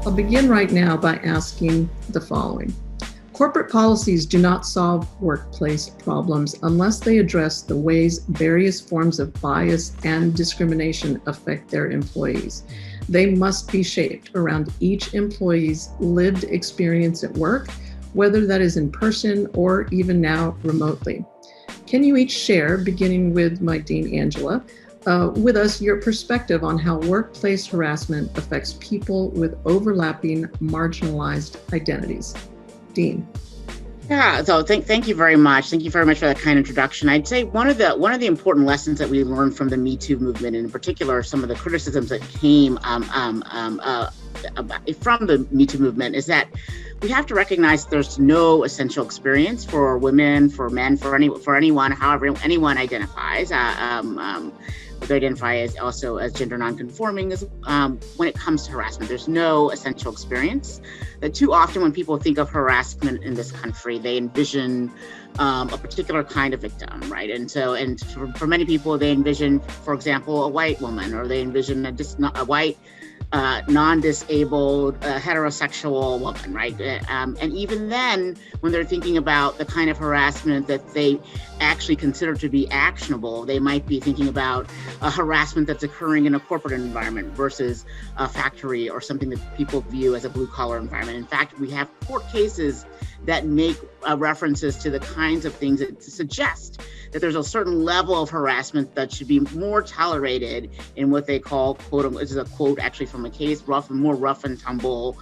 I'll begin right now by asking the following. Corporate policies do not solve workplace problems unless they address the ways various forms of bias and discrimination affect their employees. They must be shaped around each employee's lived experience at work, whether that is in person or even now remotely. Can you each share, beginning with my Dean Angela, with us your perspective on how workplace harassment affects people with overlapping marginalized identities? Dean. Yeah, so thank you very much. Thank you very much for that kind introduction. I'd say one of the important lessons that we learned from the Me Too movement, and in particular some of the criticisms that came from the Me Too movement, is that we have to recognize there's no essential experience for women, for men, for anyone, however anyone identifies. They identify as also as gender nonconforming when it comes to harassment. There's no essential experience. That too often when people think of harassment in this country, they envision a particular kind of victim, right? And for many people, they envision, for example, a white woman, or they envision a white non-disabled heterosexual woman, right? And even then, when they're thinking about the kind of harassment that they actually consider to be actionable, they might be thinking about a harassment that's occurring in a corporate environment versus a factory or something that people view as a blue-collar environment. In fact, we have court cases that make references to the kinds of things that suggest that there's a certain level of harassment that should be more tolerated in what they call, quote, this is a quote actually from a case, more rough and tumble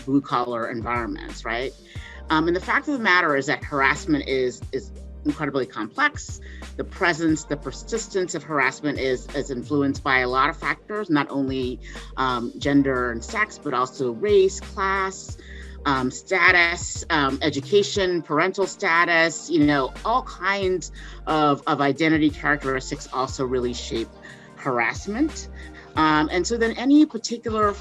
blue collar environments, right? And the fact of the matter is that harassment is incredibly complex. The presence, the persistence of harassment is influenced by a lot of factors, not only gender and sex, but also race, class, status, education, parental status, all kinds of identity characteristics also really shape harassment. And so then any particular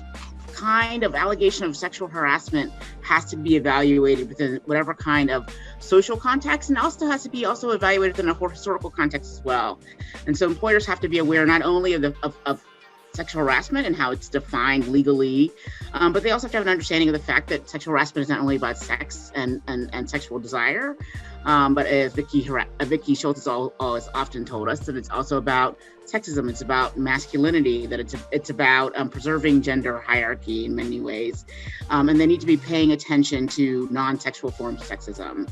kind of allegation of sexual harassment has to be evaluated within whatever kind of social context, and also has to be evaluated within a historical context as well. And so employers have to be aware not only of sexual harassment and how it's defined legally, but they also have to have an understanding of the fact that sexual harassment is not only about sex and sexual desire, but as Vicky Schultz has often told us, that it's also about sexism, it's about masculinity, that it's about preserving gender hierarchy in many ways, and they need to be paying attention to non-sexual forms of sexism,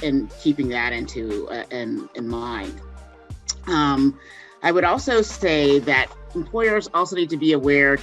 and keeping that in mind. I would also say that employers also need to be aware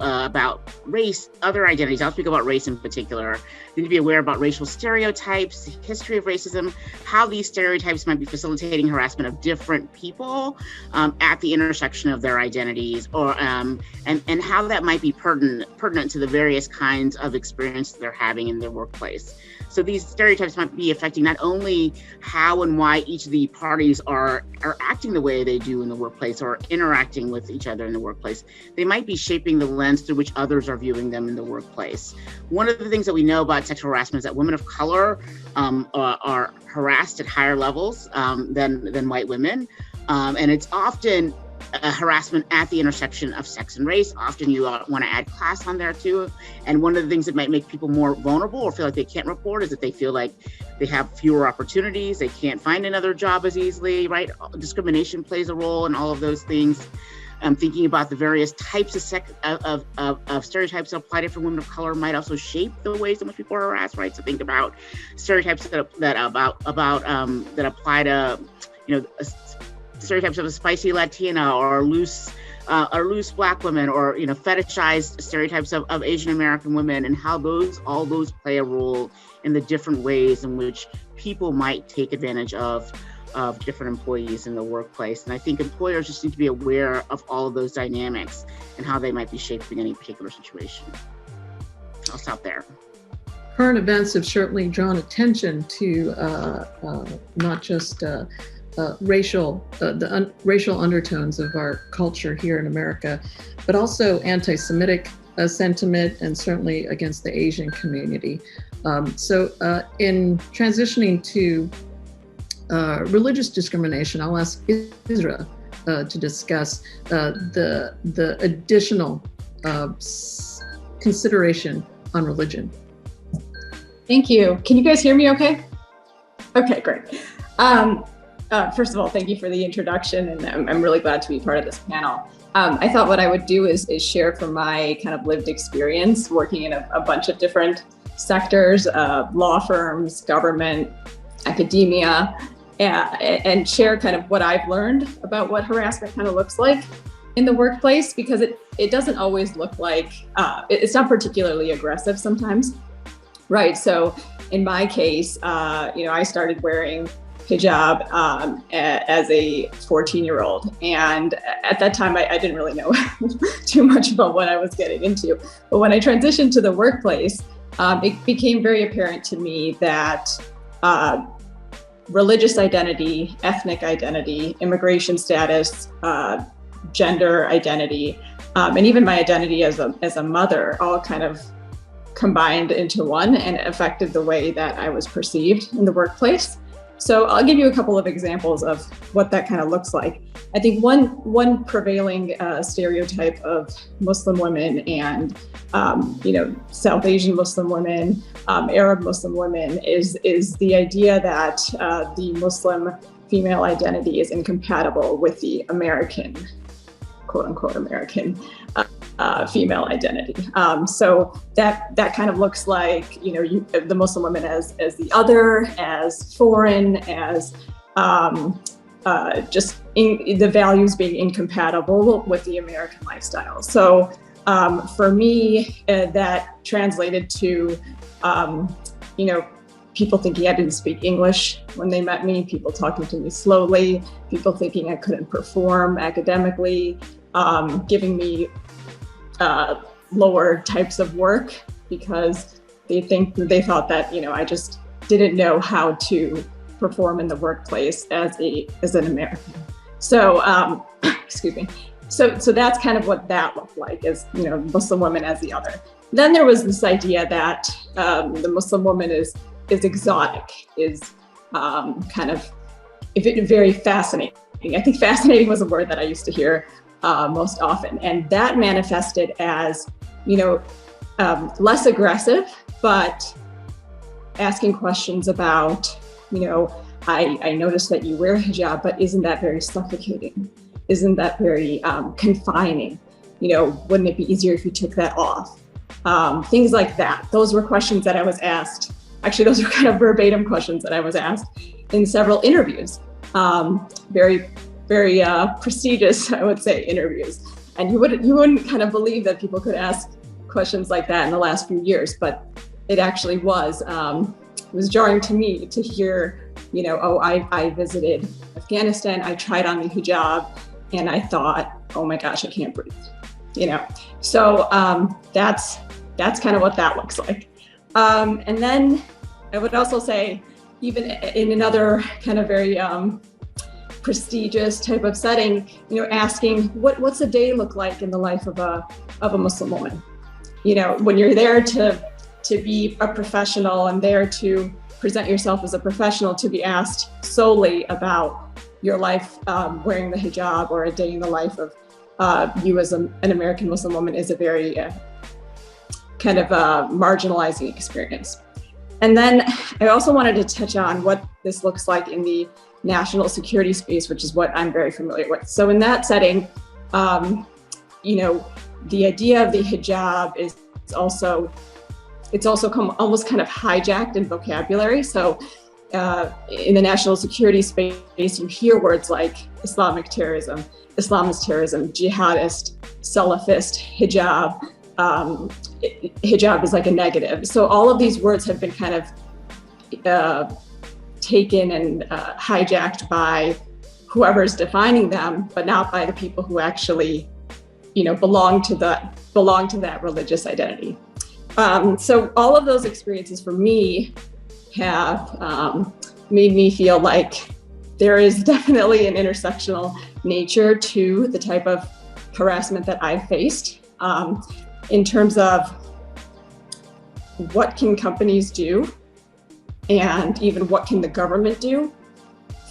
about race, other identities. I'll speak about race in particular. They need to be aware about racial stereotypes, the history of racism, how these stereotypes might be facilitating harassment of different people at the intersection of their identities, or and how that might be pertinent to the various kinds of experiences they're having in their workplace. So these stereotypes might be affecting not only how and why each of the parties are acting the way they do in the workplace or interacting with each other in the workplace. They might be shaping the lens through which others are viewing them in the workplace. One of the things that we know about sexual harassment is that women of color are harassed at higher levels than white women. And it's often harassment at the intersection of sex and race. Often you want to add class on there too. And one of the things that might make people more vulnerable or feel like they can't report is that they feel like they have fewer opportunities. They can't find another job as easily, right? Discrimination plays a role in all of those things. Thinking about the various types of stereotypes that apply to different women of color might also shape the ways in which people are harassed, right? So think about stereotypes that apply to, stereotypes of a spicy Latina or loose Black women, or fetishized stereotypes of Asian American women, and how all those play a role in the different ways in which people might take advantage of different employees in the workplace. And I think employers just need to be aware of all of those dynamics and how they might be shaping any particular situation. I'll stop there. Current events have certainly drawn attention to not just racial undertones of our culture here in America, but also anti-Semitic sentiment, and certainly against the Asian community. So in transitioning to religious discrimination, I'll ask Isra to discuss the additional consideration on religion. Thank you. Can you guys hear me okay? Okay, great. First of all, thank you for the introduction, and I'm really glad to be part of this panel. I thought what I would do is share from my kind of lived experience working in a bunch of different sectors, law firms, government, academia, and share kind of what I've learned about what harassment kind of looks like in the workplace, because it doesn't always look like, it's not particularly aggressive sometimes, right? So in my case, I started wearing hijab as a 14-year-old. And at that time, I didn't really know too much about what I was getting into. But when I transitioned to the workplace, it became very apparent to me that religious identity, ethnic identity, immigration status, gender identity, and even my identity as a mother all kind of combined into one and affected the way that I was perceived in the workplace. So I'll give you a couple of examples of what that kind of looks like. I think one prevailing stereotype of Muslim women and South Asian Muslim women, Arab Muslim women is the idea that the Muslim female identity is incompatible with the American, quote unquote American female identity. So that kind of looks like, the Muslim woman as the other, as foreign, as the values being incompatible with the American lifestyle. So for me, that translated to, people thinking I didn't speak English when they met me, people talking to me slowly, people thinking I couldn't perform academically, giving me lower types of work because they thought that, I just didn't know how to perform in the workplace as an American. So, excuse me. So that's kind of what that looked like, as, Muslim woman as the other. Then there was this idea that the Muslim woman is exotic, is kind of very fascinating. I think fascinating was a word that I used to hear most often. And that manifested as, less aggressive, but asking questions about, I noticed that you wear hijab, but isn't that very suffocating? Isn't that very confining? Wouldn't it be easier if you took that off? Things like that. Those were questions that I was asked. Actually, those were kind of verbatim questions that I was asked in several interviews. Very prestigious, I would say, interviews. And you wouldn't kind of believe that people could ask questions like that in the last few years, but it actually was. It was jarring to me to hear, I visited Afghanistan, I tried on the hijab, and I thought, oh my gosh, I can't breathe, So that's kind of what that looks like. And then I would also say, even in another kind of very prestigious type of setting, asking what's a day look like in the life of a Muslim woman? When you're there to be a professional and there to present yourself as a professional, to be asked solely about your life wearing the hijab or a day in the life of you as an American Muslim woman is a very kind of marginalizing experience. And then I also wanted to touch on what this looks like in the national security space, which is what I'm very familiar with. So in that setting, the idea of the hijab is also come almost kind of hijacked in vocabulary. So in the national security space, you hear words like Islamic terrorism, Islamist terrorism, jihadist, Salafist, hijab. Hijab is like a negative. So all of these words have been kind of taken and hijacked by whoever's defining them, but not by the people who actually, belong to that religious identity. So all of those experiences for me have made me feel like there is definitely an intersectional nature to the type of harassment that I've faced, in terms of what can companies do and even what can the government do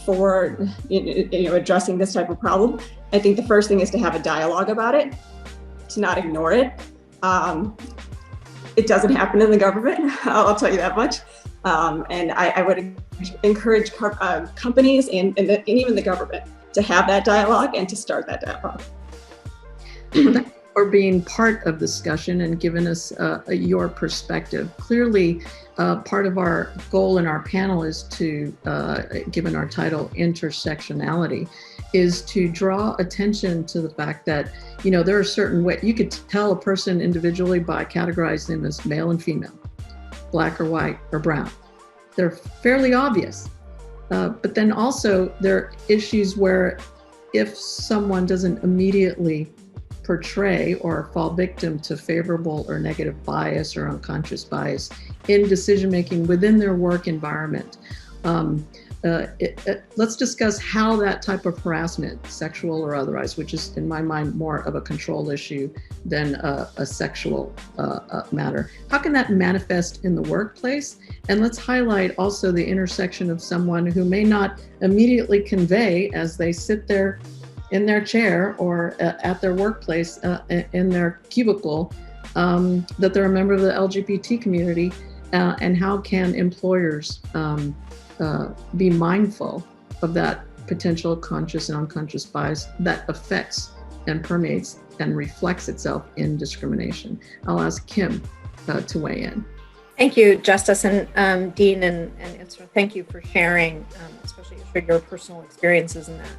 for addressing this type of problem. I think the first thing is to have a dialogue about it. to not ignore it. It doesn't happen in the government, I'll tell you that much. And I would encourage companies and even the government to have that dialogue and to start that dialogue. Or being part of discussion and giving us your perspective. Clearly, part of our goal in our panel is to, given our title, Intersectionality, is to draw attention to the fact that, you know, there are certain ways, you could tell a person individually by categorizing them as male and female, black or white or brown. They're fairly obvious. But then also there are issues where if someone doesn't immediately portray or fall victim to favorable or negative bias or unconscious bias in decision-making within their work environment. Let's discuss how that type of harassment, sexual or otherwise, which is in my mind more of a control issue than a sexual matter. How can that manifest in the workplace? And let's highlight also the intersection of someone who may not immediately convey as they sit there in their chair or at their workplace in their cubicle that they're a member of the LGBT community, and how can employers be mindful of that potential conscious and unconscious bias that affects and permeates and reflects itself in discrimination. I'll ask Kim to weigh in. Thank you, Justice and Dean and Isra. Thank you for sharing, especially for your personal experiences in that.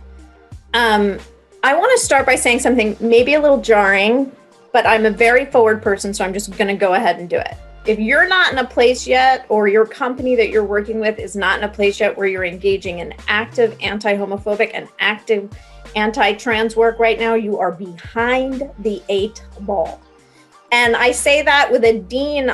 I want to start by saying something maybe a little jarring, but I'm a very forward person, so I'm just going to go ahead and do it. If you're not in a place yet, or your company that you're working with is not in a place yet where you're engaging in active anti-homophobic and active anti-trans work right now, you are behind the 8 ball. And I say that with the dean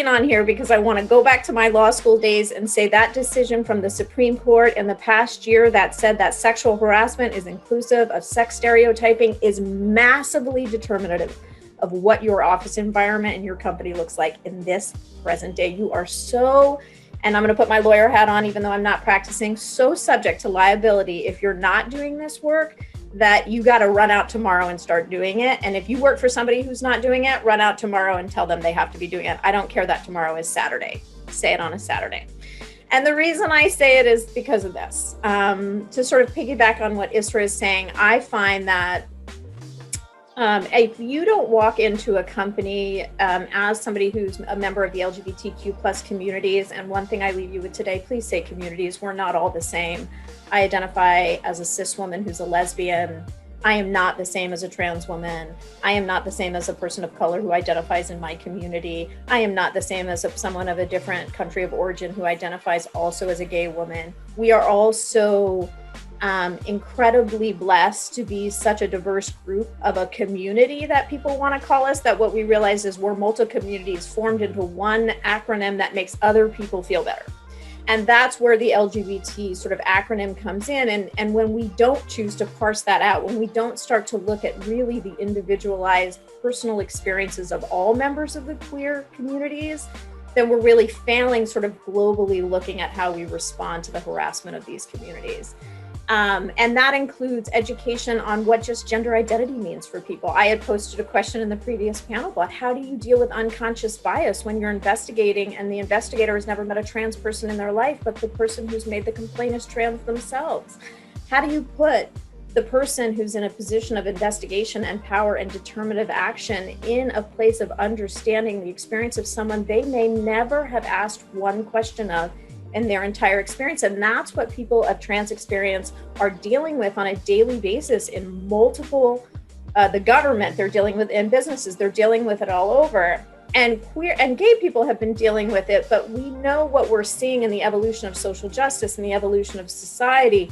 on here because I want to go back to my law school days and say that decision from the Supreme Court in the past year that said that sexual harassment is inclusive of sex stereotyping is massively determinative of what your office environment and your company looks like in this present day. You are so, and I'm going to put my lawyer hat on even though I'm not practicing, so subject to liability if you're not doing this work that you got to run out tomorrow and start doing it. And if you work for somebody who's not doing it, run out tomorrow and tell them they have to be doing it. I don't care that tomorrow is Saturday. Say it on a Saturday. And the reason I say it is because of this. To sort of piggyback on what Isra is saying, I find that if you don't walk into a company as somebody who's a member of the LGBTQ plus communities, and one thing I leave you with today, please say communities, we're not all the same. I identify as a cis woman who's a lesbian. I am not the same as a trans woman. I am not the same as a person of color who identifies in my community. I am not the same as someone of a different country of origin who identifies also as a gay woman. We are all so incredibly blessed to be such a diverse group of a community that people want to call us, that what we realize is we're multiple communities formed into one acronym that makes other people feel better. And that's where the LGBT sort of acronym comes in. And when we don't choose to parse that out, when we don't start to look at really the individualized personal experiences of all members of the queer communities, then we're really failing sort of globally looking at how we respond to the harassment of these communities. And that includes education on what just gender identity means for people. I had posted a question in the previous panel about how do you deal with unconscious bias when you're investigating and the investigator has never met a trans person in their life, but the person who's made the complaint is trans themselves. How do you put the person who's in a position of investigation and power and determinative action in a place of understanding the experience of someone they may never have asked one question of in their entire experience? And that's what people of trans experience are dealing with on a daily basis in multiple, the government, they're dealing with in businesses, they're dealing with it all over. And queer and gay people have been dealing with it, but we know what we're seeing in the evolution of social justice and the evolution of society,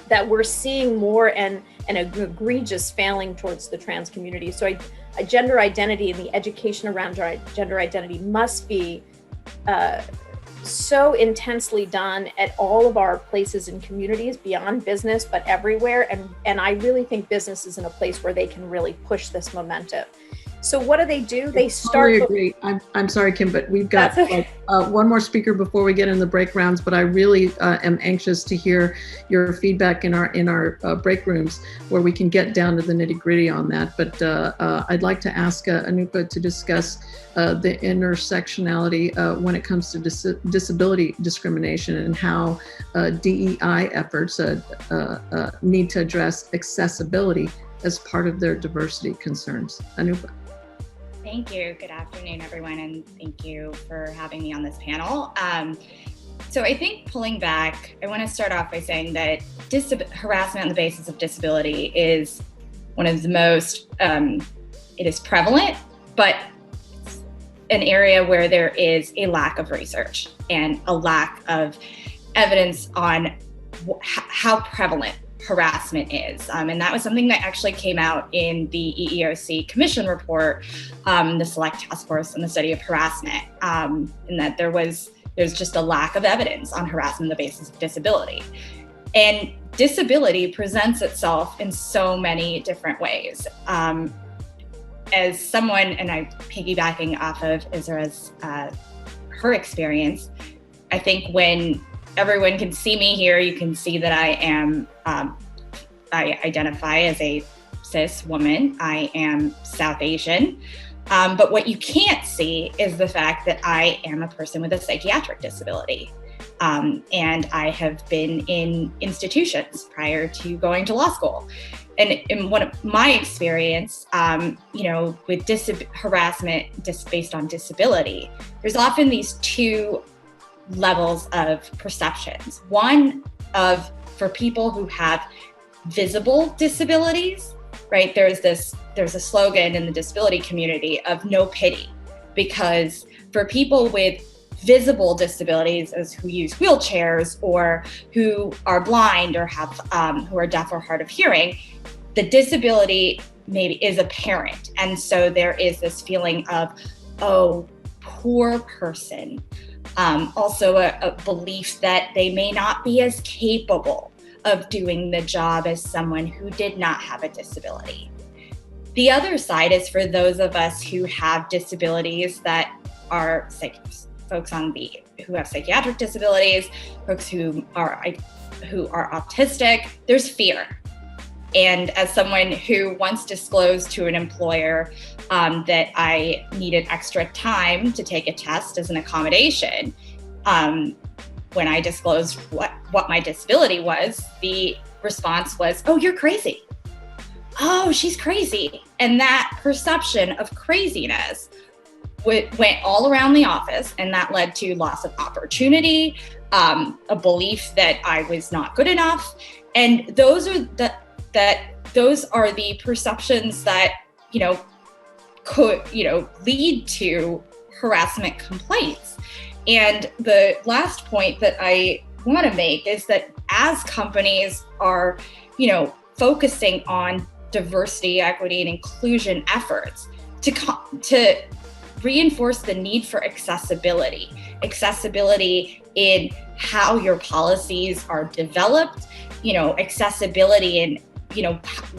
that we're seeing more and an egregious failing towards the trans community. So a gender identity and the education around gender identity must be so intensely done at all of our places and communities beyond business, but everywhere. And I really think business is in a place where they can really push this momentum. So what do? They start. Totally agree. I'm sorry, Kim, but we've got one more speaker before we get in the break rounds. But I really am anxious to hear your feedback in our break rooms where we can get down to the nitty gritty on that. But I'd like to ask Anupa to discuss the intersectionality when it comes to disability discrimination and how DEI efforts need to address accessibility as part of their diversity concerns. Anupa. Thank you. Good afternoon, everyone, and thank you for having me on this panel. So I think pulling back, I want to start off by saying that harassment on the basis of disability is one of the most, it is prevalent, but it's an area where there is a lack of research and a lack of evidence on how prevalent harassment is. And that was something that actually came out in the EEOC Commission report, the Select Task Force on the Study of Harassment, and that there's just a lack of evidence on harassment on the basis of disability. And disability presents itself in so many different ways. As someone, and I'm piggybacking off of Isra's, her experience, I think when everyone can see me here, you can see that I identify as a cis woman. I am South Asian. But what you can't see is the fact that I am a person with a psychiatric disability. And I have been in institutions prior to going to law school. And in one of my experience, with harassment just based on disability, there's often these two levels of perceptions. One for people who have visible disabilities, right? There's a slogan in the disability community of no pity, because for people with visible disabilities, as who use wheelchairs or who are blind or have who are deaf or hard of hearing, the disability maybe is apparent, and so there is this feeling of, oh, poor person. Also a belief that they may not be as capable of doing the job as someone who did not have a disability. The other side is for those of us who have disabilities that are folks who have psychiatric disabilities, folks who are autistic. There's fear. And as someone who once disclosed to an employer that I needed extra time to take a test as an accommodation, when I disclosed what my disability was, the response was, "Oh, you're crazy. Oh, she's crazy." And that perception of craziness went all around the office, and that led to loss of opportunity, a belief that I was not good enough. And those are the perceptions that, could, lead to harassment complaints. And the last point that I want to make is that as companies are, focusing on diversity, equity, and inclusion efforts to reinforce the need for accessibility in how your policies are developed, accessibility in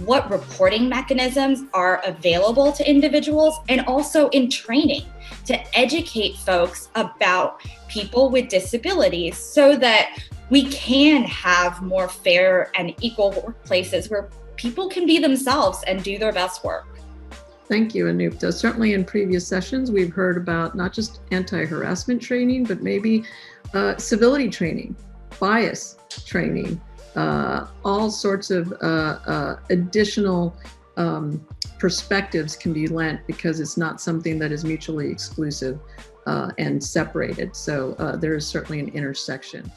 what reporting mechanisms are available to individuals, and also in training to educate folks about people with disabilities so that we can have more fair and equal workplaces where people can be themselves and do their best work. Thank you, Anupta. Certainly in previous sessions, we've heard about not just anti-harassment training, but maybe civility training, bias training, all sorts of additional perspectives can be lent because it's not something that is mutually exclusive and separated. So there is certainly an intersection.